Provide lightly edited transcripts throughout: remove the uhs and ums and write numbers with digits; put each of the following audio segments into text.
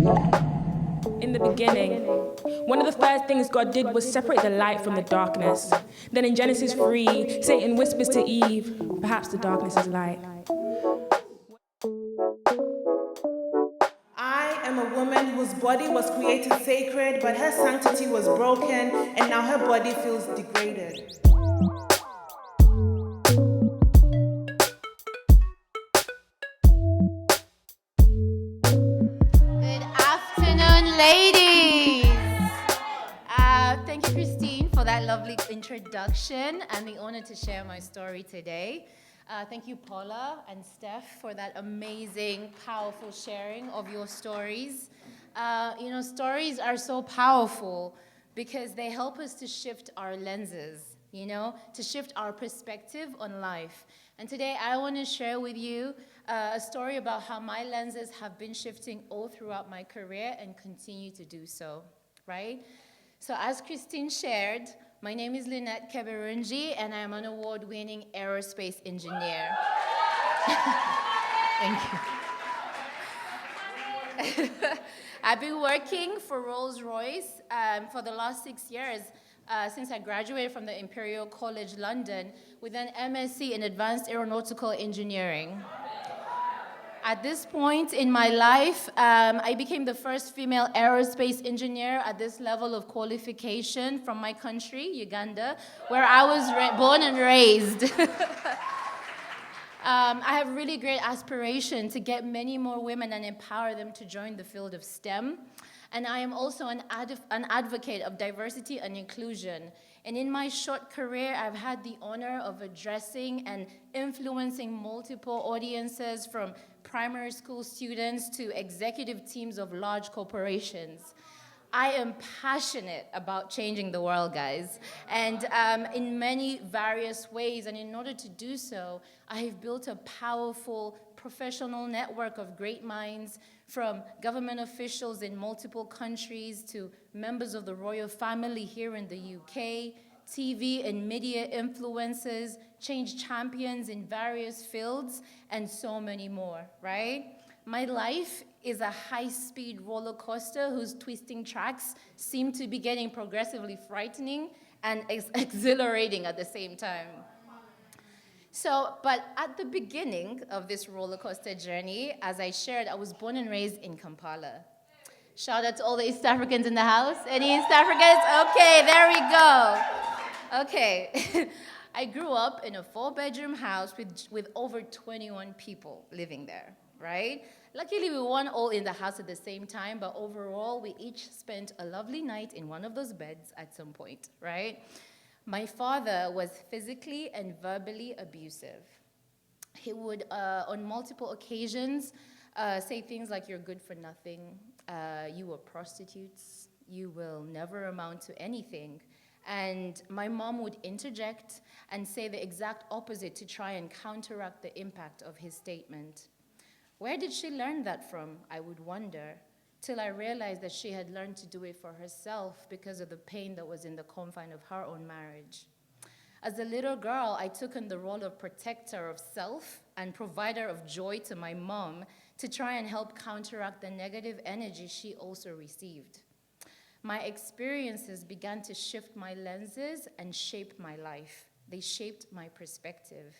In the beginning, one of the first things God did was separate the light from the darkness. Then in Genesis 3, Satan whispers to Eve, perhaps the darkness is light. I am a woman whose body was created sacred, but her sanctity was broken, and now her body feels degraded. Good afternoon, ladies. Thank you, Christine, for that lovely introduction and the honor to share my story today. Thank you, Paula and Steph, for that amazing, powerful sharing of your stories. Stories are so powerful because they help us to shift our lenses, to shift our perspective on life. And today I want to share with you a story about how my lenses have been shifting all throughout my career and continue to do so, right? So as Christine shared, my name is Lynette Kebirungi, and I'm an award-winning aerospace engineer. Thank you. I've been working for Rolls-Royce for the last 6 years, since I graduated from the Imperial College London with an MSc in Advanced Aeronautical Engineering. At this point in my life, I became the first female aerospace engineer at this level of qualification from my country, Uganda, where I was born and raised. I have really great aspiration to get many more women and empower them to join the field of STEM. And I am also an advocate of diversity and inclusion. And in my short career, I've had the honor of addressing and influencing multiple audiences, from primary school students to executive teams of large corporations. I am passionate about changing the world, guys, and in many various ways. And in order to do so, I have built a powerful professional network of great minds, from government officials in multiple countries to members of the royal family here in the UK, TV and media influencers, change champions in various fields, and so many more, right? My life is a high-speed roller coaster whose twisting tracks seem to be getting progressively frightening and exhilarating at the same time. But at the beginning of this roller coaster journey, as I shared, I was born and raised in Kampala. Shout out to all the East Africans in the house. Any East Africans? Okay, there we go. Okay. I grew up in a 4-bedroom house with over 21 people living there, right? Luckily, we weren't all in the house at the same time, but overall, we each spent a lovely night in one of those beds at some point, right? My father was physically and verbally abusive. He would, on multiple occasions, say things like, "You're good for nothing, you were prostitutes, you will never amount to anything." And my mom would interject and say the exact opposite to try and counteract the impact of his statement. Where did she learn that from, I would wonder, till I realized that she had learned to do it for herself because of the pain that was in the confine of her own marriage. As a little girl, I took on the role of protector of self and provider of joy to my mom to try and help counteract the negative energy she also received. My experiences began to shift my lenses and shape my life. They shaped my perspective.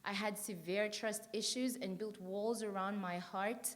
I had severe trust issues and built walls around my heart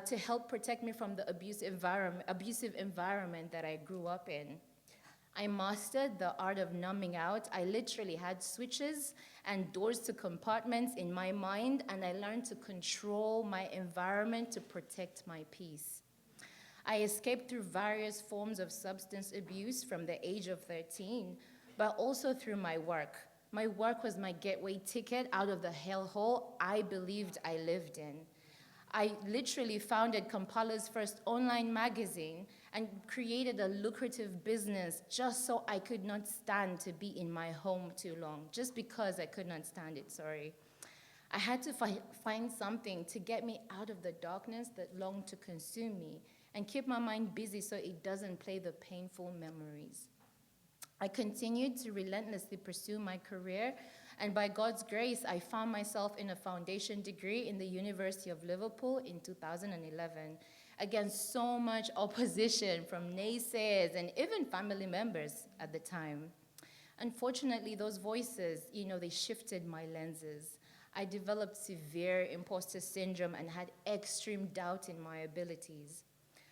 to help protect me from the abusive environment that I grew up in. I mastered the art of numbing out. I literally had switches and doors to compartments in my mind, and I learned to control my environment to protect my peace. I escaped through various forms of substance abuse from the age of 13, but also through my work. My work was my gateway ticket out of the hellhole I believed I lived in. I literally founded Kampala's first online magazine and created a lucrative business just so I could not stand to be in my home too long, just because I could not stand it, sorry. I had to find something to get me out of the darkness that longed to consume me and keep my mind busy so it doesn't play the painful memories. I continued to relentlessly pursue my career, and by God's grace, I found myself in a foundation degree in the University of Liverpool in 2011, against so much opposition from naysayers and even family members at the time. Unfortunately, those voices, they shifted my lenses. I developed severe imposter syndrome and had extreme doubt in my abilities.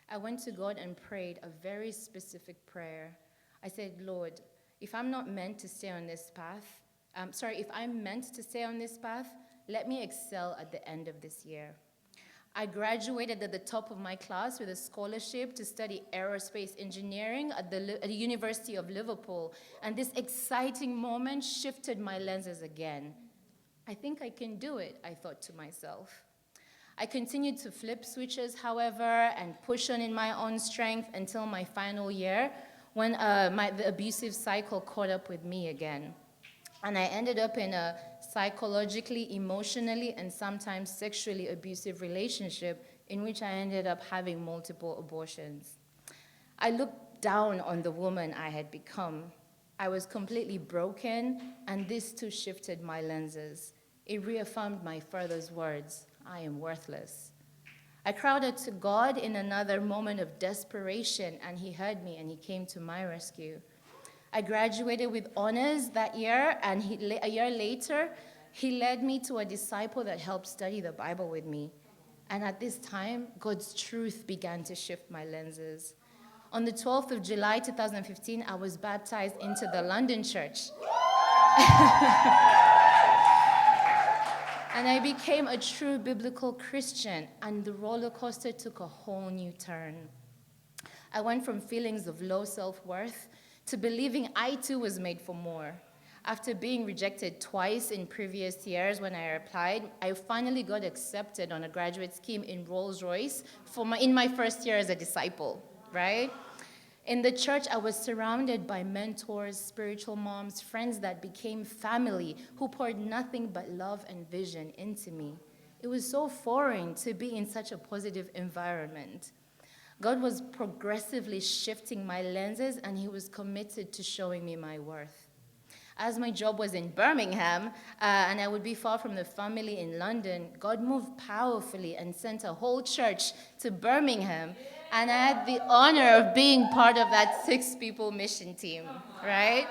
I went to God and prayed a very specific prayer. I said, Lord, if I'm not meant to stay on this path, if I'm meant to stay on this path, let me excel at the end of this year. I graduated at the top of my class with a scholarship to study aerospace engineering at the University of Liverpool, and this exciting moment shifted my lenses again. I think I can do it, I thought to myself. I continued to flip switches, however, and push on in my own strength until my final year when the abusive cycle caught up with me again. And I ended up in a psychologically, emotionally, and sometimes sexually abusive relationship in which I ended up having multiple abortions. I looked down on the woman I had become. I was completely broken, and this too shifted my lenses. It reaffirmed my father's words, I am worthless. I cried out to God in another moment of desperation, and he heard me, and he came to my rescue. I graduated with honors that year, and a year later, he led me to a disciple that helped study the Bible with me. And at this time, God's truth began to shift my lenses. On the 12th of July, 2015, I was baptized into the London church. And I became a true biblical Christian, and the roller coaster took a whole new turn. I went from feelings of low self-worth to believing I too was made for more. After being rejected twice in previous years when I applied, I finally got accepted on a graduate scheme in Rolls-Royce in my first year as a disciple, right? In the church, I was surrounded by mentors, spiritual moms, friends that became family who poured nothing but love and vision into me. It was so foreign to be in such a positive environment. God was progressively shifting my lenses, and he was committed to showing me my worth. As my job was in Birmingham, and I would be far from the family in London, God moved powerfully and sent a whole church to Birmingham, and I had the honor of being part of that 6-people mission team, right?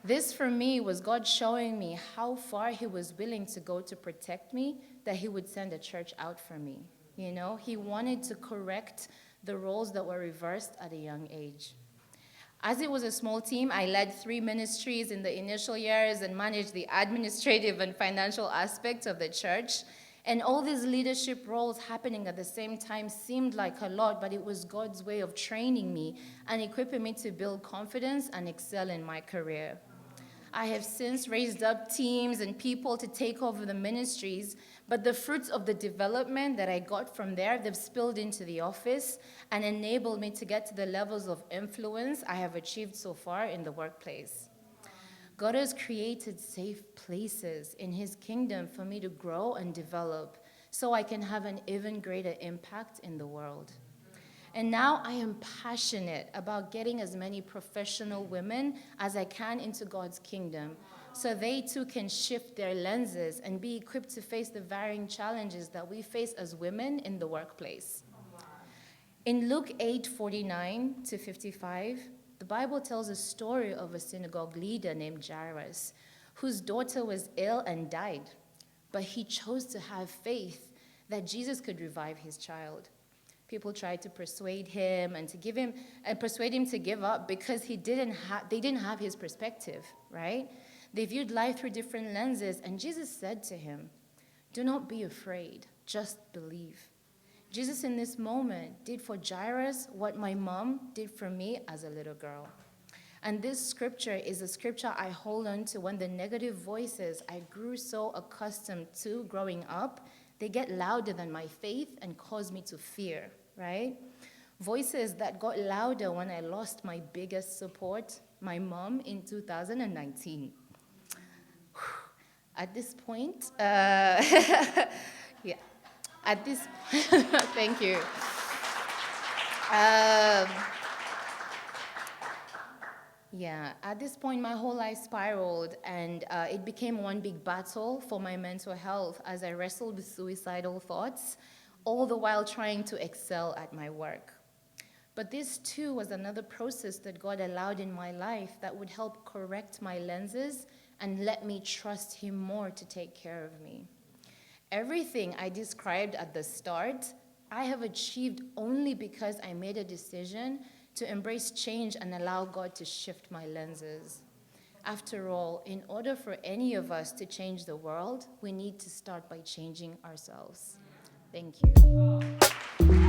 This, for me, was God showing me how far he was willing to go to protect me, that he would send a church out for me. He wanted to correct the roles that were reversed at a young age. As it was a small team, I led 3 ministries in the initial years and managed the administrative and financial aspects of the church. And all these leadership roles happening at the same time seemed like a lot, but it was God's way of training me and equipping me to build confidence and excel in my career. I have since raised up teams and people to take over the ministries, but the fruits of the development that I got from there, they've spilled into the office and enabled me to get to the levels of influence I have achieved so far in the workplace. God has created safe places in his kingdom for me to grow and develop so I can have an even greater impact in the world. And now I am passionate about getting as many professional women as I can into God's kingdom so they too can shift their lenses and be equipped to face the varying challenges that we face as women in the workplace. In Luke 8:49-55, the Bible tells a story of a synagogue leader named Jairus, whose daughter was ill and died, but he chose to have faith that Jesus could revive his child. People tried to persuade him and persuade him to give up because they didn't have his perspective, right? They viewed life through different lenses, and Jesus said to him, "Do not be afraid, just believe." Jesus in this moment did for Jairus what my mom did for me as a little girl. And this scripture is a scripture I hold on to when the negative voices I grew so accustomed to growing up, they get louder than my faith and cause me to fear, right? Voices that got louder when I lost my biggest support, my mom, in 2019. At this point, thank you. Yeah, at this point, my whole life spiraled, and it became one big battle for my mental health as I wrestled with suicidal thoughts, all the while trying to excel at my work. But this too was another process that God allowed in my life that would help correct my lenses and let me trust Him more to take care of me. Everything I described at the start, I have achieved only because I made a decision to embrace change and allow God to shift my lenses. After all, in order for any of us to change the world, we need to start by changing ourselves. Thank you.